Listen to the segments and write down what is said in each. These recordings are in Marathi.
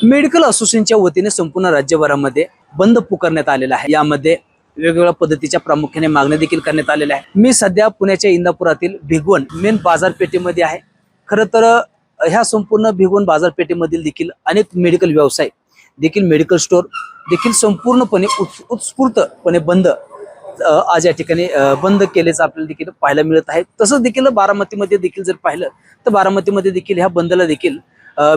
मेडिकल असोसिएशनच्या वतीने संपूर्ण राज्यभरामध्ये बंद पुकारण्यात आलेला आहे। यामध्ये वेगवेगळ्या पद्धतीच्या प्रामुख्याने मागण्या देखील करण्यात आलेल्या आहे। मी सध्या पुण्याच्या इंदापुरातील भिगवण मेन बाजारपेठेमध्ये आहे। खरं तर ह्या संपूर्ण भिगवण बाजारपेठेमधील देखील अनेक मेडिकल व्यवसाय देखील मेडिकल स्टोर देखील संपूर्णपणे उत्स्फूर्तपणे बंद आज या ठिकाणी बंद केल्याचं आपल्याला देखील पाहायला मिळत आहे। तसंच देखील बारामतीमध्ये देखील जर पाहिलं तर बारामतीमध्ये देखील ह्या बंदला देखील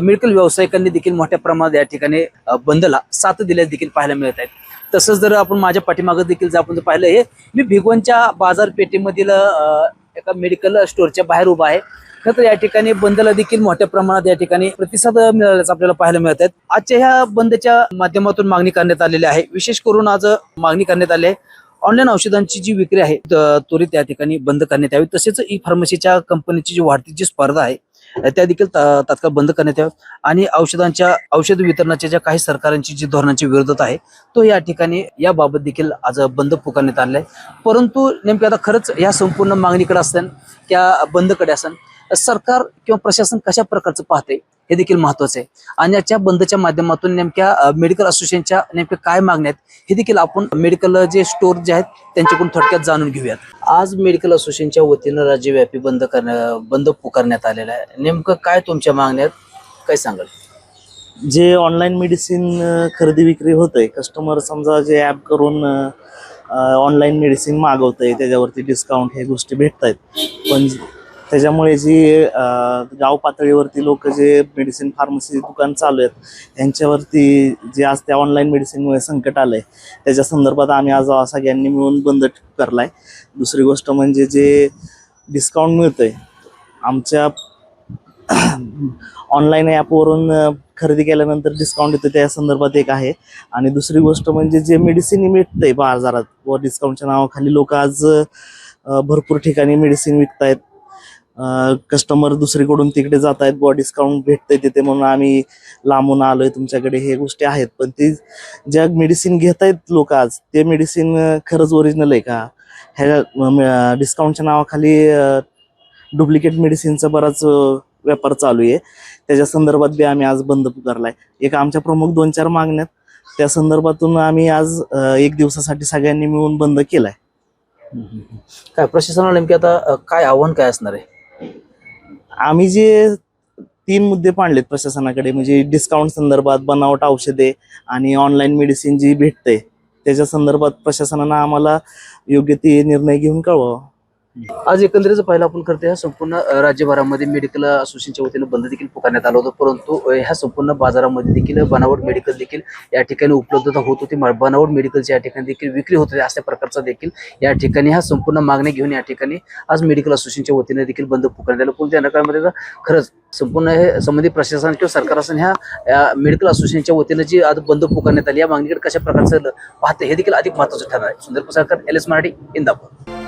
मेडिकल व्यावसायिकांनी देखील मोठ्या प्रमाणात या ठिकाणी बंदला साथ दिल्यास देखील पाहायला मिळत आहेत। तसंच जर आपण माझ्या पाठीमागे देखील जर आपण पाहिलं, हे मी भिगवणच्या बाजारपेठेमधील एका मेडिकल स्टोअरच्या बाहेर उभा आहे। खरं तर या ठिकाणी बंदला देखील मोठ्या प्रमाणात या ठिकाणी प्रतिसाद मिळाल्याचं आपल्याला पाहायला मिळत आहे। आजच्या ह्या बंदच्या माध्यमातून मागणी करण्यात आलेली आहे। विशेष करून आज मागणी करण्यात आली आहे ऑनलाईन औषधांची जी विक्री आहे त्वरित या ठिकाणी बंद करण्यात यावी। तसेच ई फार्मसीच्या कंपनीची जी वाढती जी स्पर्धा आहे त्या देखील तात्काळ बंद करण्यात याव्या आणि औषध वितरणाच्या ज्या काही सरकारांची जी धोरणांची विरोधात आहे तो या ठिकाणी याबाबत देखील आज बंद पुकारण्यात आलेला आहे। परंतु नेमके आता खरंच या संपूर्ण मागणीकडे असेल त्या बंदकडे असेल सरकार किंवा प्रशासन कशा प्रकारचं पाहते हे देखील महत्वाचं आहे। आणि याच्या बंदच्या माध्यमातून नेमक्या मेडिकल असोसिएशनच्या नेमक्या काय मागण्या आहेत हे देखील आपण मेडिकल जे स्टोर जे आहेत त्यांच्याकडून थोडक्यात जाणून घेऊयात। आज मेडिकल असोसिएशनच्या वतीनं राज्यव्यापी बंद पुकारण्यात आलेला आहे। नेमकं काय तुमच्या मागण्या आहेत, काय सांगाल? जे ऑनलाईन मेडिसिन खरेदी विक्री होतंय, कस्टमर समजा जे ॲप करून ऑनलाईन मेडिसिन मागवतंय त्याच्यावरती डिस्काउंट हे गोष्टी भेटत आहेत, पण त्याच्यामुळे जी गाव पातळीवरती लोक जे मेडिसिन फार्मसी दुकान चालू आहेत त्यांच्यावरती जे आज त्या ऑनलाईन मेडिसिनमुळे संकट आलंय त्याच्या संदर्भात आम्ही आज सगळ्यांनी मिळून बंद करलाय। दुसरी गोष्ट म्हणजे जे डिस्काउंट मिळतंय आमच्या ऑनलाईन ॲपवरून खरेदी केल्यानंतर डिस्काउंट येतं त्या संदर्भात एक आहे। आणि दुसरी गोष्ट म्हणजे जे मेडिसिन मिळतंय बाजारात व डिस्काउंटच्या नावाखाली लोक आज भरपूर ठिकाणी मेडिसिन विकतायत। कस्टमर दुसरीकडून तिकडे जात आहेत, बुवा डिस्काउंट भेटतंय तिथे म्हणून आम्ही लांबून आलोय तुमच्याकडे, हे गोष्टी आहेत। पण ते ज्या मेडिसिन घेत आहेत लोक आज ते मेडिसिन खरंच ओरिजिनल आहे का? ह्या डिस्काउंटच्या नावाखाली डुप्लिकेट मेडिसिनचा बराच व्यापार चालू आहे। त्याच्या संदर्भात बी आम्ही आज बंद पुकारलाय। एक आमच्या प्रमुख 2-4 मागण्यात त्या संदर्भातून आम्ही आज 1 दिवसासाठी सगळ्यांनी मिळून बंद केलाय। काय प्रशासनाला नेमके आता काय आव्हान काय असणार आहे? आम्ही जे 3 मुद्दे मांडलेत प्रशासनाकडे, म्हणजे डिस्काउंट संदर्भात, बनावट औषधे आणि ऑनलाईन मेडिसिन जी भेटते त्याच्या संदर्भात प्रशासनानं आम्हाला योग्य ते निर्णय घेऊन कळवावा। आज एकंदरीत पाहिलं आपण करते ह्या संपूर्ण राज्यभरामध्ये मेडिकल असोसिएशनच्या वतीने बंद देखील पुकारण्यात आलं होतं, परंतु ह्या संपूर्ण बाजारामध्ये देखील बनावट मेडिकल देखील या ठिकाणी उपलब्धता होत होती। बनावट मेडिकलच्या या ठिकाणी देखील विक्री होत होती। अशा प्रकारचा देखील या ठिकाणी ह्या संपूर्ण मागण्या घेऊन या ठिकाणी आज मेडिकल असोसिएशनच्या वतीने देखील बंद पुकारण्यात आलं। पण त्या काळामध्ये खरंच संपूर्ण हे संबंधित प्रशासन किंवा सरकार असेल ह्या मेडिकल असोसिएशनच्या वतीने जी आज बंद पुकारण्यात आली या मागणीकडे कशा प्रकारचं पाहते हे देखील अधिक महत्त्वाचं ठरणार आहे। सुंदर पुसारकर, LS मराठी, इंदापूर।